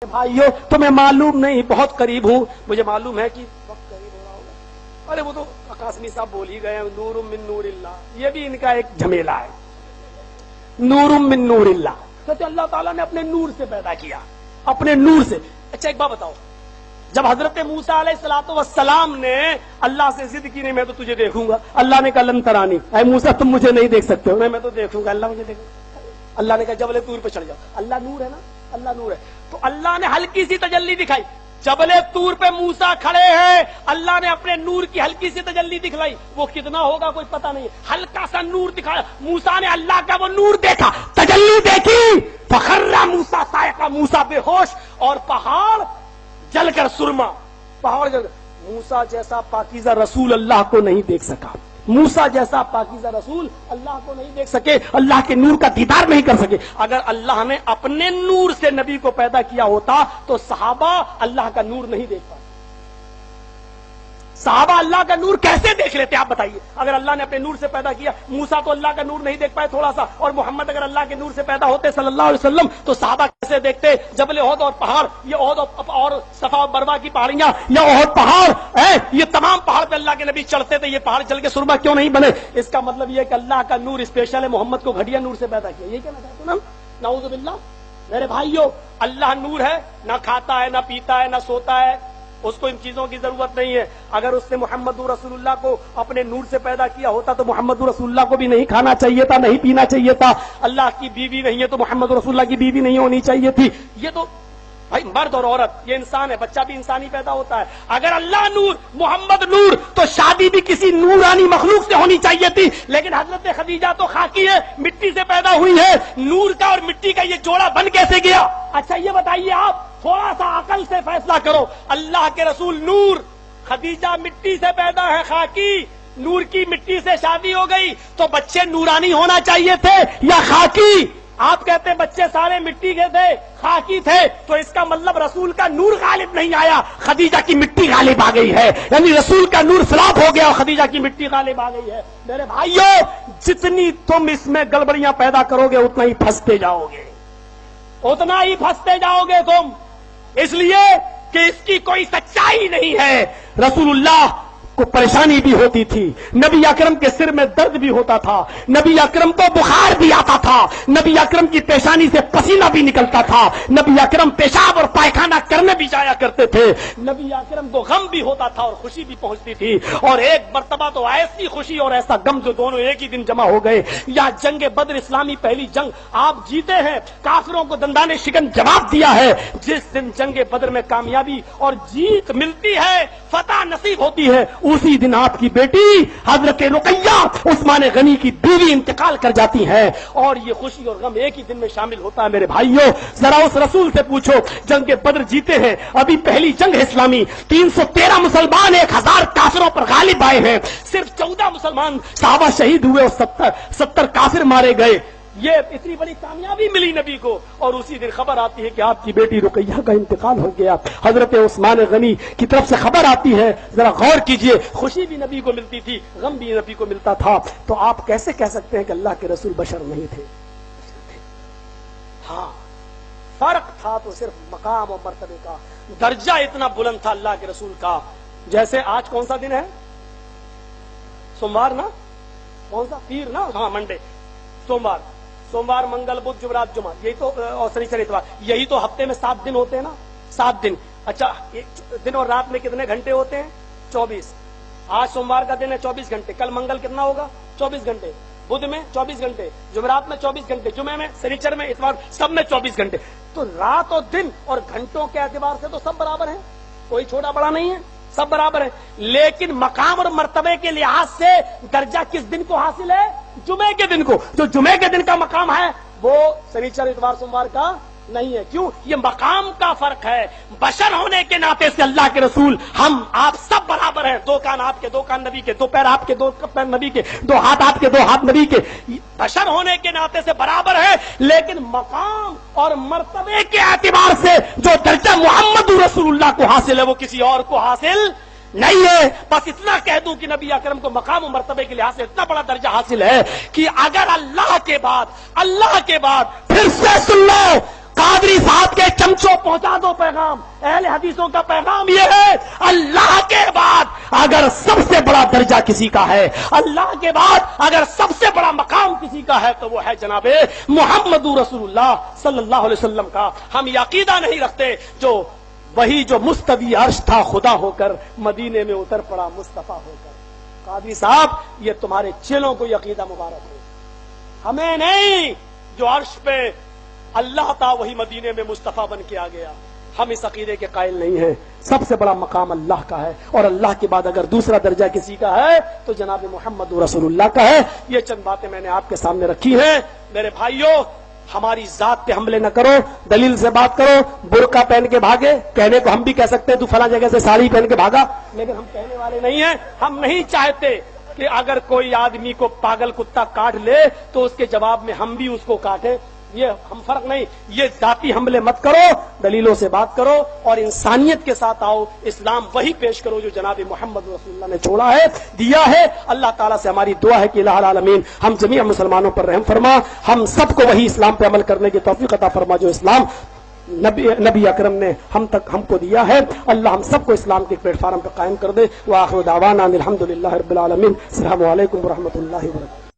بھائیو تمہیں معلوم نہیں بہت قریب ہوں، مجھے معلوم ہے کہ وقت قریب ہو رہا ہوگا۔ ارے وہ تو قاسمی صاحب بول ہی گئے، نور من نور اللہ، یہ بھی ان کا ایک جھمیلا ہے، نور من نور اللہ۔ کہتے اللہ تعالیٰ نے اپنے نور سے پیدا کیا، اپنے نور سے۔ اچھا ایک بات بتاؤ، جب حضرت موسیٰ علیہ الصلوۃ والسلام نے اللہ سے ضد کی نہیں میں تو تجھے دیکھوں گا، اللہ نے کہا لن ترانی، اے موسیٰ تم مجھے نہیں دیکھ سکتے ہو، نہیں میں تو دیکھوں گا، اللہ مجھے دیکھوں گا۔ اللہ نے کہا جبل طور پہ چڑھ جاؤ، اللہ نور ہے نا، اللہ نور ہے، تو اللہ نے ہلکی سی تجلی دکھائی۔ جبل طور پہ موسیٰ کھڑے ہیں، اللہ نے اپنے نور کی ہلکی سی تجلی دکھلائی، وہ کتنا ہوگا کوئی پتہ نہیں، ہلکا سا نور دکھایا۔ موسیٰ نے اللہ کا وہ نور دیکھا، تجلی دیکھی، فخر موسیٰ صاعقہ، موسیٰ بے ہوش، اور پہاڑ جل کر سرما، پہاڑ جل کر۔ موسیٰ جیسا پاکیزہ رسول اللہ کو نہیں دیکھ سکا، موسیٰ جیسا پاکیزہ رسول اللہ کو نہیں دیکھ سکے، اللہ کے نور کا دیدار نہیں کر سکے۔ اگر اللہ نے اپنے نور سے نبی کو پیدا کیا ہوتا تو صحابہ اللہ کا نور نہیں دیکھ پاتے۔ صحابہ اللہ کا نور کیسے دیکھ لیتے آپ بتائیے؟ اگر اللہ نے اپنے نور سے پیدا کیا، موسیٰ تو اللہ کا نور نہیں دیکھ پائے تھوڑا سا، اور محمد اگر اللہ کے نور سے پیدا ہوتے صلی اللہ علیہ وسلم تو صحابہ کیسے دیکھتے؟ جبل احد اور پہاڑ، یہ احد اور صفا اور مروہ کی پہاڑیاں، یا احد پہاڑ، یہ تمام پہاڑ پہ اللہ کے نبی چڑھتے تھے، یہ پہاڑ چل کے سرما کیوں نہیں بنے؟ اس کا مطلب یہ کہ اللہ کا نور اسپیشل ہے، محمد کو گھٹیا نور سے پیدا کیا، یہ کہنا چاہتے ہیں نا، نعوذ باللہ۔ میرے بھائیو اللہ نور ہے، نہ کھاتا ہے، نہ پیتا ہے، نہ سوتا ہے، اس کو ان چیزوں کی ضرورت نہیں ہے۔ اگر اس نے محمد رسول اللہ کو اپنے نور سے پیدا کیا ہوتا تو محمد رسول اللہ کو بھی نہیں کھانا چاہیے تھا، نہیں پینا چاہیے تھا۔ اللہ کی بیوی نہیں ہے تو محمد رسول اللہ کی بیوی نہیں ہونی چاہیے تھی۔ یہ تو بھائی مرد اور عورت یہ انسان ہے، بچہ بھی انسانی پیدا ہوتا ہے۔ اگر اللہ نور، محمد نور، تو شادی بھی کسی نورانی مخلوق سے ہونی چاہیے تھی، لیکن حضرت خدیجہ تو خاکی ہے، مٹی سے پیدا ہوئی ہے، نور کا اور مٹی کا یہ جوڑا بن کیسے گیا؟ اچھا یہ بتائیے آپ، تھوڑا سا عقل سے فیصلہ کرو، اللہ کے رسول نور، خدیجہ مٹی سے پیدا ہے خاکی، نور کی مٹی سے شادی ہو گئی، تو بچے نورانی ہونا چاہیے تھے یا خاکی؟ آپ کہتے ہیں بچے سارے مٹی کے تھے، خاکی تھے، تو اس کا مطلب رسول کا نور غالب نہیں آیا، خدیجہ کی مٹی غالب آ گئی ہے، یعنی رسول کا نور فلاپ ہو گیا اور خدیجہ کی مٹی غالب آ گئی ہے۔ میرے بھائیو جتنی تم اس میں گڑبڑیاں پیدا کرو گے اتنا ہی پھنستے جاؤ گے، اتنا ہی پھنستے جاؤ گے تم، اس لیے کہ اس کی کوئی سچائی نہیں ہے۔ رسول اللہ کو پریشانی بھی ہوتی تھی، نبی اکرم کے سر میں درد بھی ہوتا تھا، نبی اکرم کو بخار بھی آتا تھا، نبی اکرم کی پیشانی سے پسینہ بھی نکلتا تھا، نبی اکرم پیشاب اور پائخانہ کرنے بھی جایا کرتے تھے، نبی اکرم کو غم بھی ہوتا تھا اور خوشی بھی پہنچتی تھی، اور ایک مرتبہ تو ایسی خوشی اور ایسا غم جو دونوں ایک ہی دن جمع ہو گئے۔ یا جنگ بدر، اسلامی پہلی جنگ، آپ جیتے ہیں، کافروں کو دندانے شکن جواب دیا ہے۔ جس دن جنگ بدر میں کامیابی اور جیت ملتی ہے، فتح نصیب ہوتی ہے، اسی دن آپ کی بیٹی حضرت رقیہ عثمان غنی کی بیوی انتقال کر جاتی ہیں، اور یہ خوشی اور غم ایک ہی دن میں شامل ہوتا ہے۔ میرے بھائیوں ذرا اس رسول سے پوچھو، جنگ بدر جیتے ہیں، ابھی پہلی جنگ ہے اسلامی، 313 مسلمان 1000 کافروں پر غالب آئے ہیں، صرف 14 مسلمان صحابہ شہید ہوئے اور 70 کافر مارے گئے، یہ اتنی بڑی کامیابی ملی نبی کو، اور اسی دن خبر آتی ہے کہ آپ کی بیٹی رقیہ کا انتقال ہو گیا، حضرت عثمان غنی کی طرف سے خبر آتی ہے۔ ذرا غور کیجئے، خوشی بھی نبی کو ملتی تھی، غم بھی نبی کو ملتا تھا، تو آپ کیسے کہہ سکتے ہیں کہ اللہ کے رسول بشر نہیں تھے؟ ہاں فرق تھا تو صرف مقام اور مرتبے کا، درجہ اتنا بلند تھا اللہ کے رسول کا۔ جیسے آج کون سا دن ہے؟ سوموار نا، کون سا؟ پیر نا، ہاں منڈے، سوموار منگل بدھ جمعرات جمعہ، یہی تو، اور شنیچر اتوار، یہی تو ہفتے میں 7 دن ہوتے ہیں نا، 7 دن۔ اچھا دن اور رات میں کتنے گھنٹے ہوتے ہیں؟ 24۔ آج سوموار کا دن ہے 24 گھنٹے، کل منگل کتنا ہوگا؟ 24 گھنٹے، بدھ میں 24 گھنٹے، جمعرات میں 24 گھنٹے، جمعے میں، شنیچر میں، اتوار، سب میں 24 گھنٹے۔ تو رات اور دن اور گھنٹوں کے اعتبار سے تو سب برابر ہیں، کوئی چھوٹا بڑا نہیں ہے، سب برابر ہیں، لیکن مقام اور مرتبے کے لحاظ سے درجہ کس دن کو حاصل ہے؟ جمعے کے دن کو۔ جو جمعے کے دن کا مقام ہے وہ شنیچر اتوار سوموار کا نہیں ہے۔ کیوں؟ یہ مقام کا فرق ہے، بشر ہونے کے ناطے سے اللہ کے رسول، ہم آپ سب برابر ہیں، 2 کان آپ کے، 2 کان نبی کے، 2 پیر آپ کے، 2 پیر نبی کے، 2 ہاتھ آپ کے، 2 ہاتھ نبی کے، بشر ہونے کے ناطے سے برابر ہے، لیکن مقام اور مرتبے کے اعتبار سے جو درجہ محمد رسول اللہ کو حاصل ہے وہ کسی اور کو حاصل نہیں ہے۔ بس اتنا کہہ دوں کہ نبی اکرم کو مقام و مرتبے کے لحاظ سے اتنا بڑا درجہ حاصل ہے کہ اگر اللہ کے بعد پھر سے سن لو، قادری صاحب کے چمچوں پہنچا دو پیغام. اہل حدیثوں کا پیغام یہ ہے، اللہ کے بعد اگر سب سے بڑا درجہ کسی کا ہے، اللہ کے بعد اگر سب سے بڑا مقام کسی کا ہے تو وہ ہے جناب محمد رسول اللہ صلی اللہ علیہ وسلم کا. ہم یہ عقیدہ نہیں رکھتے جو مستوی عرش تھا خدا ہو کر مدینے میں اتر پڑا مصطفیٰ ہو کر. قادری صاحب یہ تمہارے چیلوں کو یہ عقیدہ مبارک ہو، ہمیں نہیں. جو عرش پہ اللہ تھا وہی مدینے میں مصطفیٰ بن کے آ گیا. ہم اس عقیدے کے قائل نہیں ہیں. سب سے بڑا مقام اللہ کا ہے، اور اللہ کے بعد اگر دوسرا درجہ کسی کا ہے تو جناب محمد رسول اللہ کا ہے. یہ چند باتیں میں نے آپ کے سامنے رکھی ہیں. میرے بھائیوں، ہماری ذات پہ حملے نہ کرو، دلیل سے بات کرو. برقع پہن کے بھاگے، کہنے کو ہم بھی کہہ سکتے ہیں تو فلاں جگہ سے ساڑی پہن کے بھاگا، لیکن ہم کہنے والے نہیں ہیں. ہم نہیں چاہتے کہ اگر کوئی آدمی کو پاگل کتا کاٹ لے تو اس کے جواب میں ہم بھی اس کو کاٹیں. یہ ہم فرق نہیں. یہ ذاتی حملے مت کرو، دلیلوں سے بات کرو اور انسانیت کے ساتھ آؤ. اسلام وہی پیش کرو جو جناب محمد رسول اللہ نے چھوڑا ہے، دیا ہے. اللہ تعالیٰ سے ہماری دعا ہے کہ الہ العالمین ہم جمیع مسلمانوں پر رحم فرما، ہم سب کو وہی اسلام پہ عمل کرنے کی توفیق عطا فرما جو اسلام نبی اکرم نے ہم کو دیا ہے. اللہ ہم سب کو اسلام کے پلیٹ فارم پہ قائم کر دے. وآخر دعوانا الحمدللہ رب العالمین. السلام علیکم ورحمۃ اللہ وبرکاتہ.